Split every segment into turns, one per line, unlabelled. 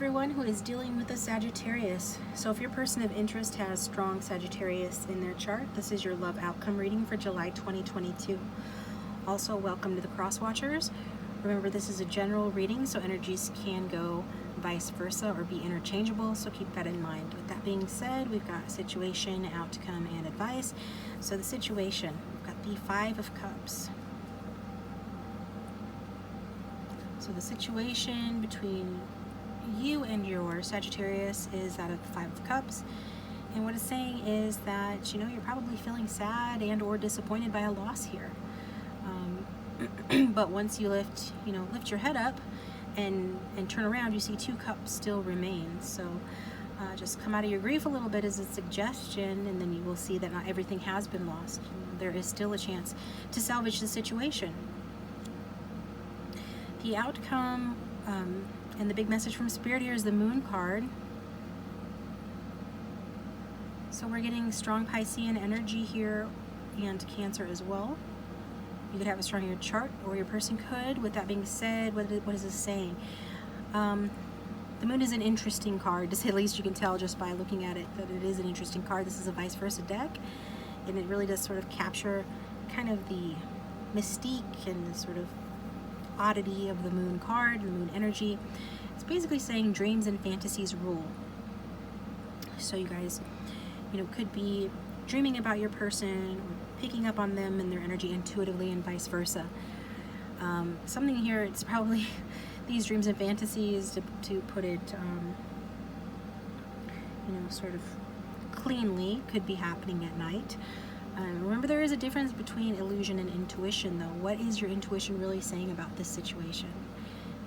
everyone who is dealing with a Sagittarius. So if your person of interest has strong Sagittarius in their chart, this is your love outcome reading for July 2022. Also, welcome to the Cross Watchers. Remember, this is a general reading, so energies can go vice versa or be interchangeable, so keep that in mind. With that being said, we've got situation, outcome, and advice. So the situation, we've got the Five of Cups. So the situation between you and your Sagittarius is that of the Five of Cups. And what it's saying is that, you're probably feeling sad and or disappointed by a loss here. But once you lift your head up and turn around, you see two cups still remain. So just come out of your grief a little bit as a suggestion, and then you will see that not everything has been lost. There is still a chance to salvage the situation. The outcome and the big message from Spirit here is the Moon card. So we're getting strong Piscean energy here and Cancer as well. You could have it strong in your chart, or your person could. With that being said, what is this saying? The Moon is an interesting card, to say the least. You can tell just by looking at it that it is an interesting card. This is a vice versa deck, and it really does sort of capture kind of the mystique and the sort of oddity of the Moon card, the Moon energy. It's basically saying dreams and fantasies rule. So you guys, could be dreaming about your person, or picking up on them and their energy intuitively, and vice versa. Something here, it's probably these dreams and fantasies, to put it, sort of cleanly, could be happening at night. Remember, there is a difference between illusion and intuition, though. What is your intuition really saying about this situation?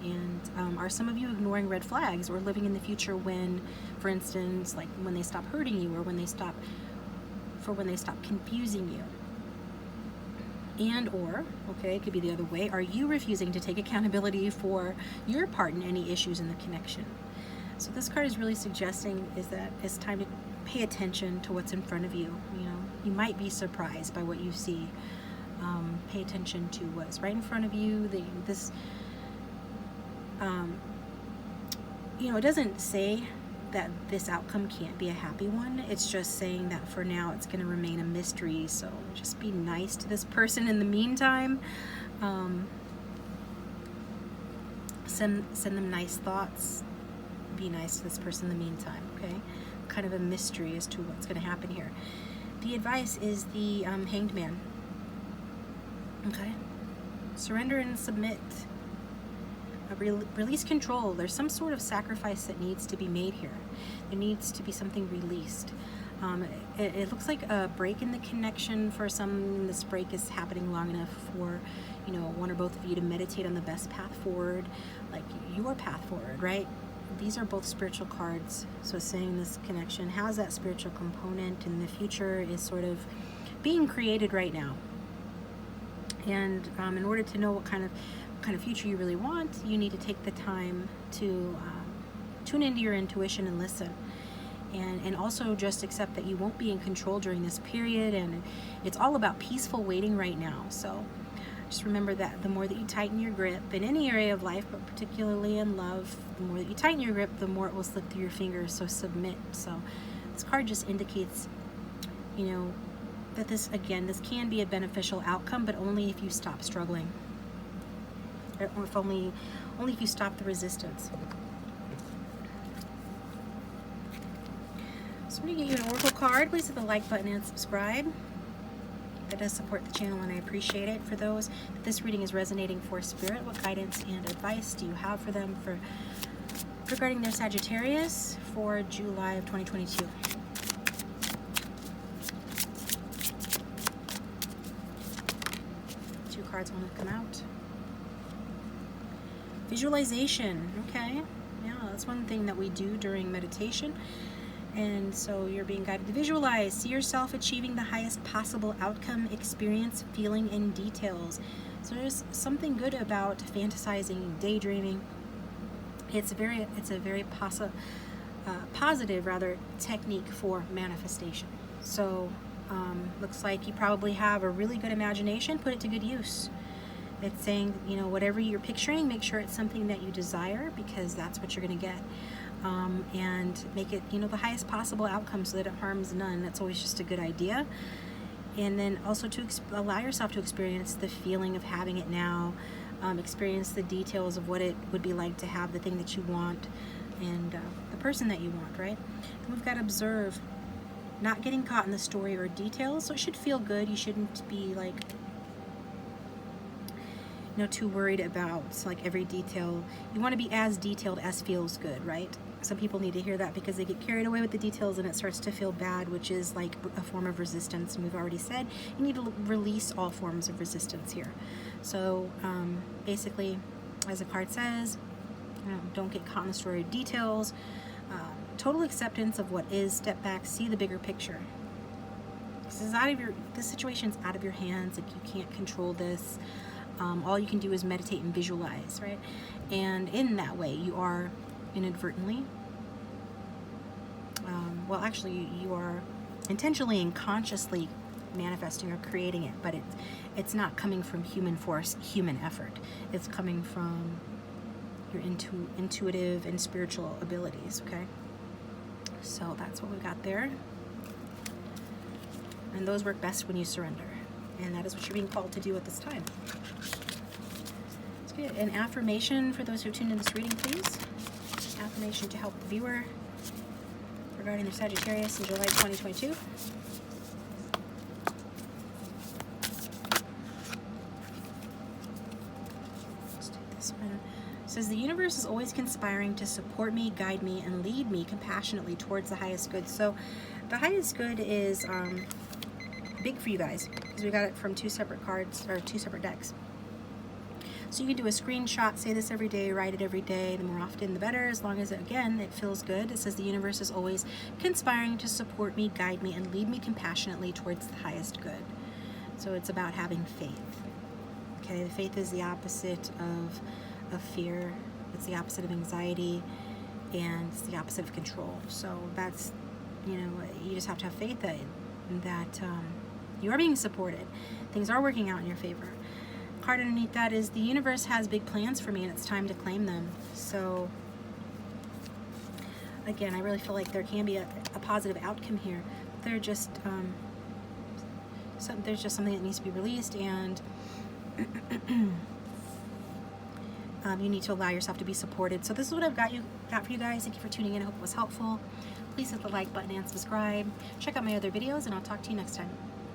And are some of you ignoring red flags or living in the future when, for instance, like when they stop hurting you, or when they stop confusing you? And or, okay, it could be the other way. Are you refusing to take accountability for your part in any issues in the connection? So this card is really suggesting is that it's time to pay attention to what's in front of you. You might be surprised by what you see. Pay attention to what's right in front of you. It doesn't say that this outcome can't be a happy one. It's just saying that for now it's going to remain a mystery. So just be nice to this person in the meantime. Send them nice thoughts. Be nice to this person in the meantime, okay? Kind of a mystery as to what's going to happen here. The advice is the Hanged Man. Okay? Surrender and submit. Release control. There's some sort of sacrifice that needs to be made here. There needs to be something released. It looks like a break in the connection for some. This break is happening long enough for, one or both of you to meditate on the best path forward, like your path forward, right? These are both spiritual cards. So saying this connection has that spiritual component, and the future is sort of being created right now. And in order to know what kind of future you really want, you need to take the time to tune into your intuition and listen, and also just accept that you won't be in control during this period, and it's all about peaceful waiting right now. So just remember that the more that you tighten your grip in any area of life, but particularly in love, the more that you tighten your grip, the more it will slip through your fingers. So submit. So this card just indicates that this can be a beneficial outcome, but only if you stop struggling. Or if only if you stop the resistance. So I'm going to get you an oracle card. Please hit the like button and subscribe. That does support the channel, and I appreciate it. For those that this reading is resonating for, Spirit, what guidance and advice do you have for them regarding their Sagittarius for July of 2022? Two cards want to come out. Visualization. Okay, yeah, that's one thing that we do during meditation. And so you're being guided to visualize, see yourself achieving the highest possible outcome, experience, feeling, and details. So there's something good about fantasizing, daydreaming. It's a very positive technique for manifestation. So looks like you probably have a really good imagination. Put it to good use. It's saying, you know, whatever you're picturing, make sure it's something that you desire, because that's what you're going to get. And make it, you know, the highest possible outcome so that it harms none. That's always just a good idea. And then also to allow yourself to experience the feeling of having it now, experience the details of what it would be like to have the thing that you want, and the person that you want, right? And we've got to observe, not getting caught in the story or details. So it should feel good. You shouldn't be like, you know, too worried about like every detail. You want to be as detailed as feels good, right? Some people need to hear that because they get carried away with the details and it starts to feel bad, which is like a form of resistance. And we've already said you need to release all forms of resistance here. So basically, as the card says, you know, don't get caught in the story of details. Total acceptance of what is. Step back, see the bigger picture. This situation's out of your hands. Like, you can't control this. All you can do is meditate and visualize, right? And in that way, you are inadvertently, well, actually, you are intentionally and consciously manifesting or creating it, but it's not coming from human force, human effort. It's coming from your intuitive and spiritual abilities, okay? So that's what we got there. And those work best when you surrender. And that is what you're being called to do at this time. Let's get an affirmation for those who tuned in this reading, please. Affirmation to help the viewer regarding their Sagittarius in July 2022. Let's do this one. It says, the universe is always conspiring to support me, guide me, and lead me compassionately towards the highest good. So the highest good is big for you guys, because we got it from two separate cards, or two separate decks. So you can do a screenshot, say this every day, write it every day. The more often, the better, as long as, again, it feels good. It says the universe is always conspiring to support me, guide me, and lead me compassionately towards the highest good. So it's about having faith. Okay, the faith is the opposite of fear. It's the opposite of anxiety, and it's the opposite of control. So that's, you know, you just have to have faith that you are being supported. Things are working out in your favor. Card underneath that is, the universe has big plans for me and it's time to claim them. So again, I really feel like there can be a positive outcome here. They're just there's just something that needs to be released, and you need to allow yourself to be supported. So this is what I've got for you guys. Thank you for tuning in. I hope it was helpful. Please hit the like button and subscribe. Check out my other videos, and I'll talk to you next time.